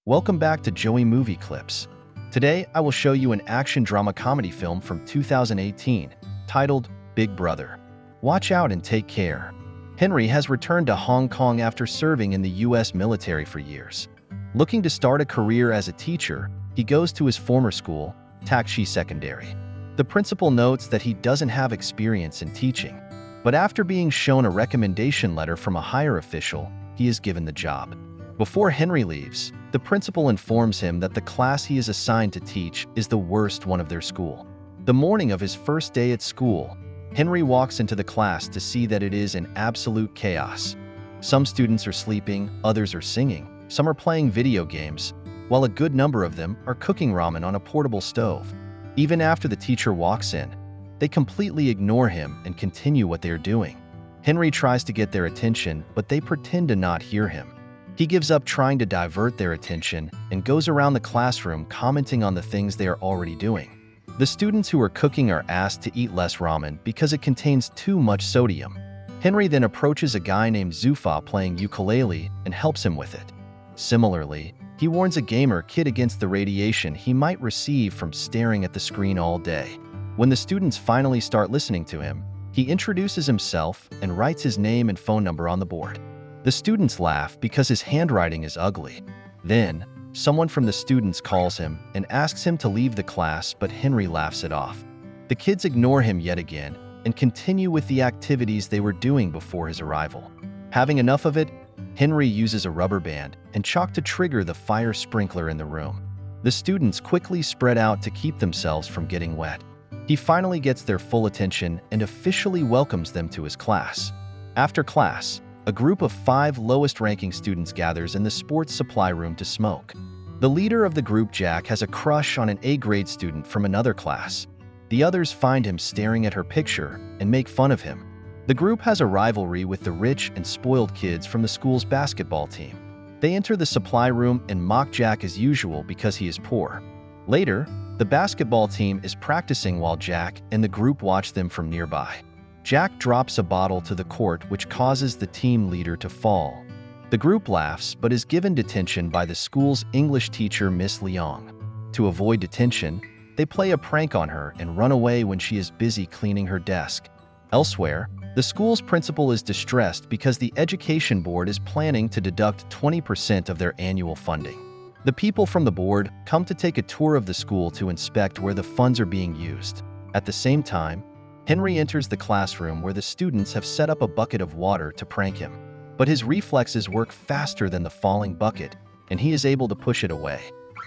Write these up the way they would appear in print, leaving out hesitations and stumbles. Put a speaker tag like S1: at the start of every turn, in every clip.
S1: Welcome back to Joey Movie Clips. Today, I will show you an action drama comedy film from 2018 titled Big Brother. Watch out and take care. Henry has returned to Hong Kong after serving in the US military for years. Looking to start a career as a teacher, he goes to his former school, Takshi Secondary. The principal notes that he doesn't have experience in teaching, but after being shown a recommendation letter from a higher official, he is given the job. Before Henry leaves, the principal informs him that the class he is assigned to teach is the worst one of their school. The morning of his first day at school, Henry walks into the class to see that it is in absolute chaos. Some students are sleeping, others are singing, some are playing video games, while a good number of them are cooking ramen on a portable stove. Even after the teacher walks in, they completely ignore him and continue what they are doing. Henry tries to get their attention, but they pretend to not hear him. He gives up trying to divert their attention and goes around the classroom commenting on the things they are already doing. The students who are cooking are asked to eat less ramen because it contains too much sodium. Henry then approaches a guy named Zufa playing ukulele and helps him with it. Similarly, he warns a gamer kid against the radiation he might receive from staring at the screen all day. When the students finally start listening to him, he introduces himself and writes his name and phone number on the board. The students laugh because his handwriting is ugly. Then, someone from the students calls him and asks him to leave the class, but Henry laughs it off. The kids ignore him yet again and continue with the activities they were doing before his arrival. Having enough of it, Henry uses a rubber band and chalk to trigger the fire sprinkler in the room. The students quickly spread out to keep themselves from getting wet. He finally gets their full attention and officially welcomes them to his class. After class, a group of 5 lowest-ranking students gathers in the sports supply room to smoke. The leader of the group, Jack, has a crush on an A-grade student from another class. The others find him staring at her picture and make fun of him. The group has a rivalry with the rich and spoiled kids from the school's basketball team. They enter the supply room and mock Jack as usual because he is poor. Later, the basketball team is practicing while Jack and the group watch them from nearby. Jack drops a bottle to the court, which causes the team leader to fall. The group laughs but is given detention by the school's English teacher, Miss Leong. To avoid detention, they play a prank on her and run away when she is busy cleaning her desk. Elsewhere, the school's principal is distressed because the education board is planning to deduct 20% of their annual funding. The people from the board come to take a tour of the school to inspect where the funds are being used. At the same time, Henry enters the classroom where the students have set up a bucket of water to prank him. But his reflexes work faster than the falling bucket, and he is able to push it away.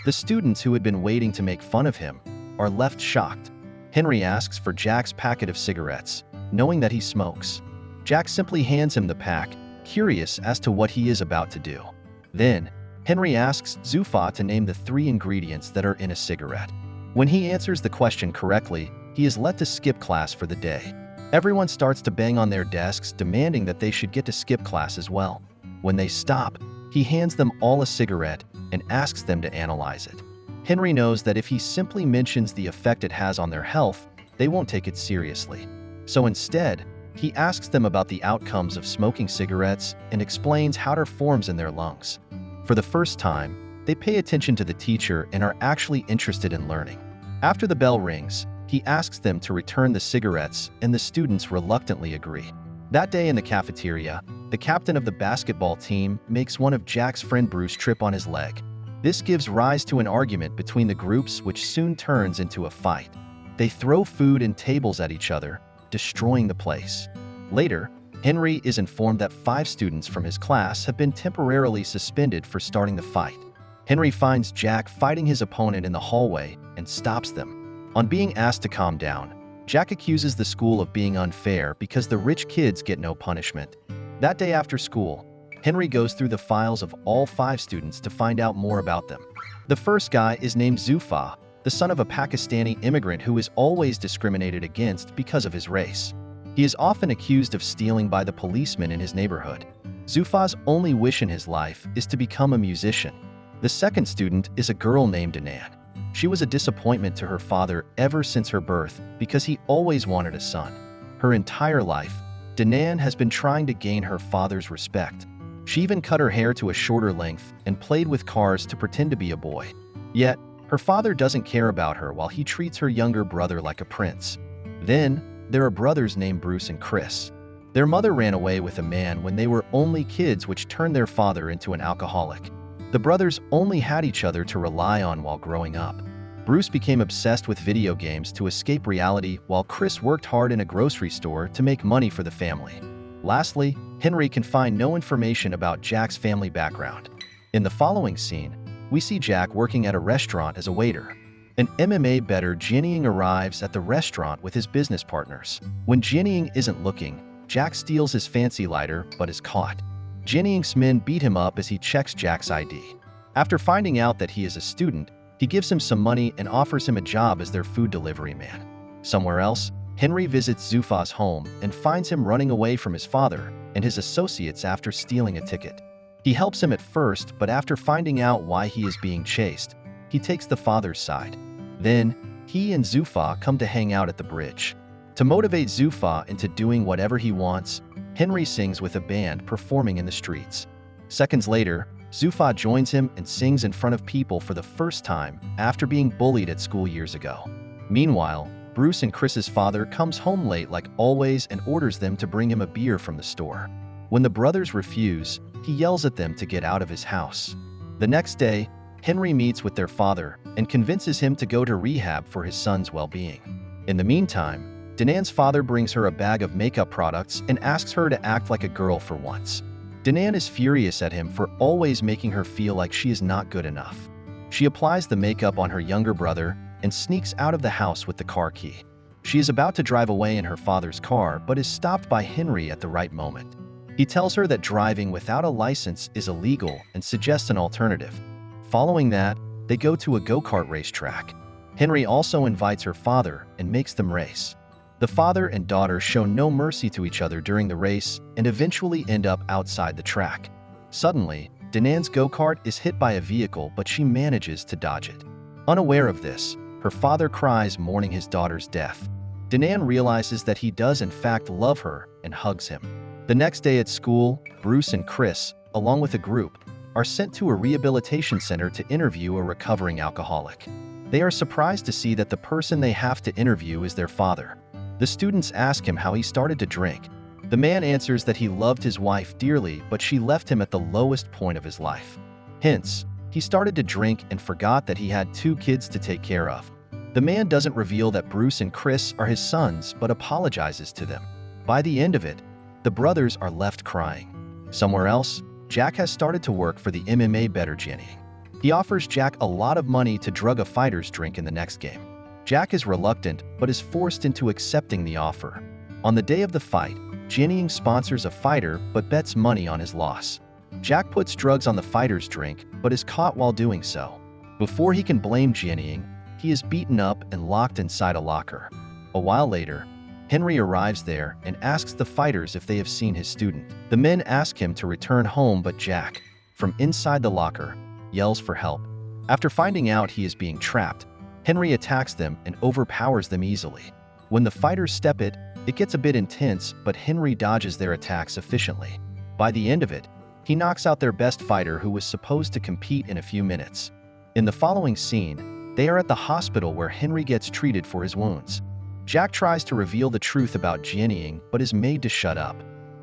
S1: The students who had been waiting to make fun of him are left shocked. Henry asks for Jack's packet of cigarettes, knowing that he smokes. Jack simply hands him the pack, curious as to what he is about to do. Then, Henry asks Zufa to name the 3 ingredients that are in a cigarette. When he answers the question correctly, he is let to skip class for the day. Everyone starts to bang on their desks, demanding that they should get to skip class as well. When they stop, he hands them all a cigarette and asks them to analyze it. Henry knows that if he simply mentions the effect it has on their health, they won't take it seriously. So instead, he asks them about the outcomes of smoking cigarettes and explains how it forms in their lungs. For the first time, they pay attention to the teacher and are actually interested in learning. After the bell rings, he asks them to return the cigarettes, and the students reluctantly agree. That day in the cafeteria, the captain of the basketball team makes one of Jack's friend Bruce trip on his leg. This gives rise to an argument between the groups, which soon turns into a fight. They throw food and tables at each other, destroying the place. Later, Henry is informed that 5 students from his class have been temporarily suspended for starting the fight. Henry finds Jack fighting his opponent in the hallway and stops them. On being asked to calm down, Jack accuses the school of being unfair because the rich kids get no punishment. That day after school, Henry goes through the files of all 5 students to find out more about them. The first guy is named Zufa, the son of a Pakistani immigrant who is always discriminated against because of his race. He is often accused of stealing by the policemen in his neighborhood. Zufa's only wish in his life is to become a musician. The second student is a girl named Danan. She was a disappointment to her father ever since her birth because he always wanted a son. Her entire life, Danan has been trying to gain her father's respect. She even cut her hair to a shorter length and played with cars to pretend to be a boy. Yet, her father doesn't care about her while he treats her younger brother like a prince. Then, there are brothers named Bruce and Chris. Their mother ran away with a man when they were only kids, which turned their father into an alcoholic. The brothers only had each other to rely on while growing up. Bruce became obsessed with video games to escape reality, while Chris worked hard in a grocery store to make money for the family. Lastly, Henry can find no information about Jack's family background. In the following scene, we see Jack working at a restaurant as a waiter. An MMA bettor Jianying arrives at the restaurant with his business partners. When Jianying isn't looking, Jack steals his fancy lighter but is caught. Jianying's men beat him up as he checks Jack's ID. After finding out that he is a student, he gives him some money and offers him a job as their food delivery man. Somewhere else, Henry visits Zufa's home and finds him running away from his father and his associates after stealing a ticket. He helps him at first, but after finding out why he is being chased, he takes the father's side. Then, he and Zufa come to hang out at the bridge. To motivate Zufa into doing whatever he wants, Henry sings with a band performing in the streets. Seconds later, Zufa joins him and sings in front of people for the first time after being bullied at school years ago. Meanwhile, Bruce and Chris's father comes home late like always and orders them to bring him a beer from the store. When the brothers refuse, he yells at them to get out of his house. The next day, Henry meets with their father and convinces him to go to rehab for his son's well-being. In the meantime, Danan's father brings her a bag of makeup products and asks her to act like a girl for once. Danan is furious at him for always making her feel like she is not good enough. She applies the makeup on her younger brother and sneaks out of the house with the car key. She is about to drive away in her father's car but is stopped by Henry at the right moment. He tells her that driving without a license is illegal and suggests an alternative. Following that, they go to a go-kart racetrack. Henry also invites her father and makes them race. The father and daughter show no mercy to each other during the race and eventually end up outside the track. Suddenly, Danan's go-kart is hit by a vehicle, but she manages to dodge it. Unaware of this, her father cries, mourning his daughter's death. Danan realizes that he does in fact love her and hugs him. The next day at school, Bruce and Chris, along with a group, are sent to a rehabilitation center to interview a recovering alcoholic. They are surprised to see that the person they have to interview is their father. The students ask him how he started to drink. The man answers that he loved his wife dearly, but she left him at the lowest point of his life. Hence, he started to drink and forgot that he had 2 kids to take care of. The man doesn't reveal that Bruce and Chris are his sons, but apologizes to them. By the end of it, the brothers are left crying. Somewhere else, Jack has started to work for the MMA bettor Jianying. He offers Jack a lot of money to drug a fighter's drink in the next game. Jack is reluctant, but is forced into accepting the offer. On the day of the fight, Jianying sponsors a fighter but bets money on his loss. Jack puts drugs on the fighter's drink, but is caught while doing so. Before he can blame Jianying, he is beaten up and locked inside a locker. A while later, Henry arrives there and asks the fighters if they have seen his student. The men ask him to return home, but Jack, from inside the locker, yells for help. After finding out he is being trapped, Henry attacks them and overpowers them easily. When the fighters step it gets a bit intense, but Henry dodges their attacks efficiently. By the end of it, he knocks out their best fighter, who was supposed to compete in a few minutes. In the following scene, they are at the hospital where Henry gets treated for his wounds. Jack tries to reveal the truth about Jianying, but is made to shut up.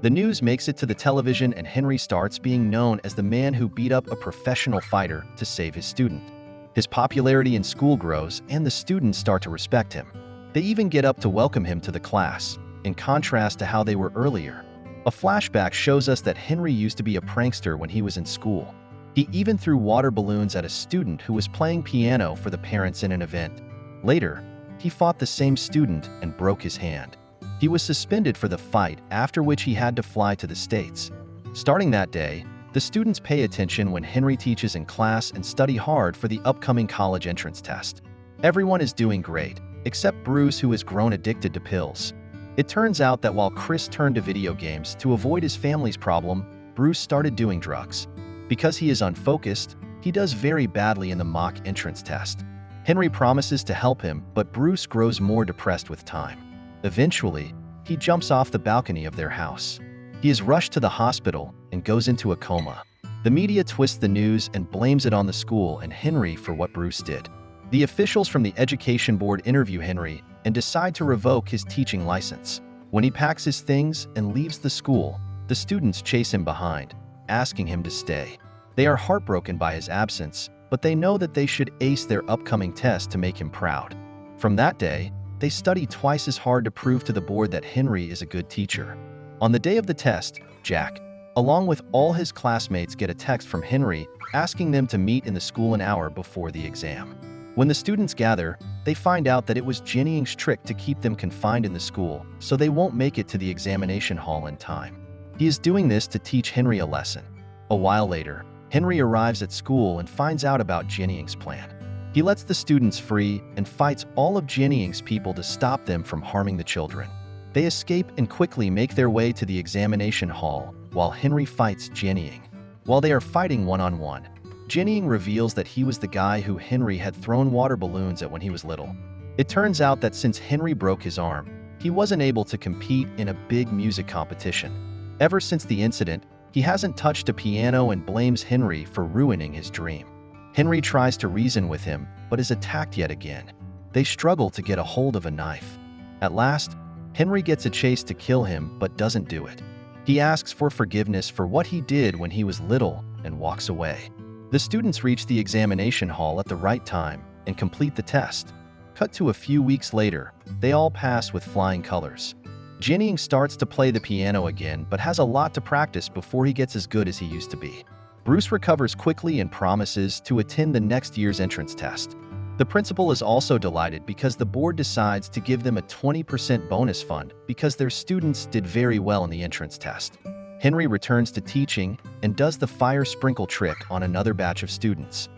S1: The news makes it to the television and Henry starts being known as the man who beat up a professional fighter to save his student. His popularity in school grows and the students start to respect him. They even get up to welcome him to the class, in contrast to how they were earlier. A flashback shows us that Henry used to be a prankster when he was in school. He even threw water balloons at a student who was playing piano for the parents in an event. Later, he fought the same student and broke his hand. He was suspended for the fight, after which he had to fly to the States. Starting that day, the students pay attention when Henry teaches in class and study hard for the upcoming college entrance test. Everyone is doing great, except Bruce, who has grown addicted to pills. It turns out that while Chris turned to video games to avoid his family's problem, Bruce started doing drugs. Because he is unfocused, he does very badly in the mock entrance test. Henry promises to help him, but Bruce grows more depressed with time. Eventually, he jumps off the balcony of their house. He is rushed to the hospital, and goes into a coma. The media twists the news and blames it on the school and Henry for what Bruce did. The officials from the education board interview Henry and decide to revoke his teaching license. When he packs his things and leaves the school, the students chase him behind, asking him to stay. They are heartbroken by his absence, but they know that they should ace their upcoming test to make him proud. From that day, they study twice as hard to prove to the board that Henry is a good teacher. On the day of the test, Jack, along with all his classmates, get a text from Henry asking them to meet in the school an hour before the exam. When the students gather, they find out that it was Donnie Yen's trick to keep them confined in the school, so they won't make it to the examination hall in time. He is doing this to teach Henry a lesson. A while later, Henry arrives at school and finds out about Donnie Yen's plan. He lets the students free and fights all of Donnie Yen's people to stop them from harming the children. They escape and quickly make their way to the examination hall while Henry fights Donnie Yen. While they are fighting one-on-one, Donnie Yen reveals that he was the guy who Henry had thrown water balloons at when he was little. It turns out that since Henry broke his arm, he wasn't able to compete in a big music competition. Ever since the incident, he hasn't touched a piano and blames Henry for ruining his dream. Henry tries to reason with him, but is attacked yet again. They struggle to get a hold of a knife. At last, Henry gets a chase to kill him but doesn't do it. He asks for forgiveness for what he did when he was little and walks away. The students reach the examination hall at the right time and complete the test. Cut to a few weeks later, they all pass with flying colors. Donnie Yen starts to play the piano again but has a lot to practice before he gets as good as he used to be. Bruce recovers quickly and promises to attend the next year's entrance test. The principal is also delighted because the board decides to give them a 20% bonus fund because their students did very well in the entrance test. Henry returns to teaching and does the fire sprinkle trick on another batch of students.